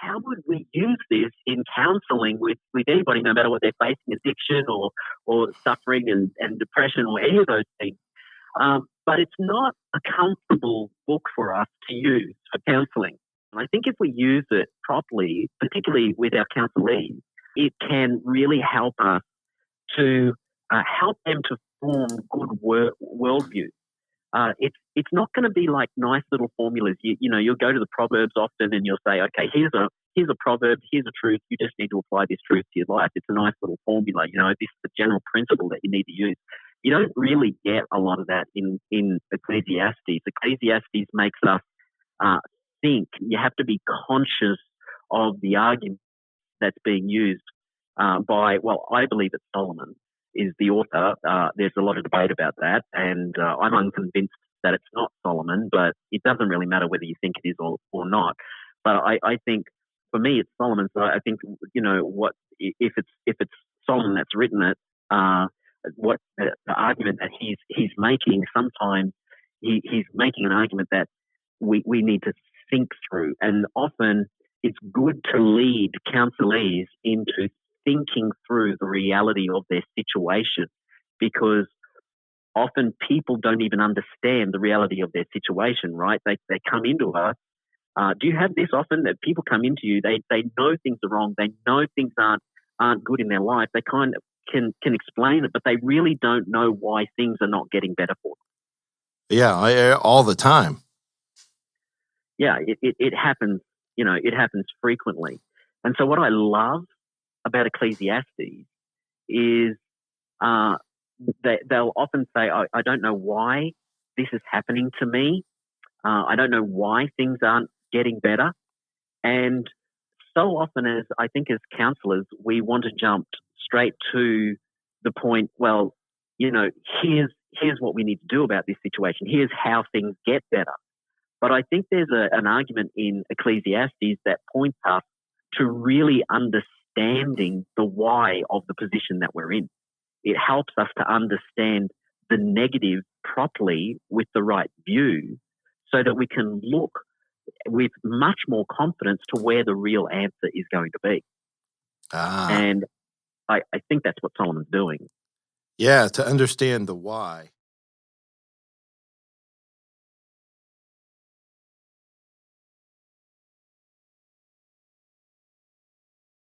how would we use this in counseling with anybody, no matter what they're facing, addiction or suffering and depression or any of those things. But it's not a comfortable book for us to use for counseling. And I think if we use it properly, particularly with our counselees, it can really help us to help them to form good worldview. It's not going to be like nice little formulas. You'll go to the Proverbs often and you'll say, okay, here's a proverb, here's a truth. You just need to apply this truth to your life. It's a nice little formula. This is the general principle that you need to use. You don't really get a lot of that in Ecclesiastes. Ecclesiastes makes us think. You have to be conscious of the argument that's being used by, I believe it's Solomon is the author. There's a lot of debate about that, and I'm unconvinced that it's not Solomon, but it doesn't really matter whether you think it is or not. But I think for me it's Solomon. So I think what if it's Solomon that's written it, what the argument that he's making, sometimes he's making an argument that we need to think through, and often it's good to lead counselees into thinking through the reality of their situation, because often people don't even understand the reality of their situation, right? They come into us. Do you have this often that people come into you, they know things are wrong, they know things aren't good in their life, they kind of can explain it, but they really don't know why things are not getting better for them. Yeah, all the time. Yeah, it happens, it happens frequently. And so what I love about Ecclesiastes is they'll often say, I don't know why this is happening to me. I don't know why things aren't getting better. And so often as counselors, we want to jump straight to the point, here's what we need to do about this situation. Here's how things get better. But I think there's an argument in Ecclesiastes that points us to really understanding the why of the position that we're in. It helps us to understand the negative properly with the right view, so that we can look with much more confidence to where the real answer is going to be. And I think that's what Solomon's doing. Yeah, to understand the why.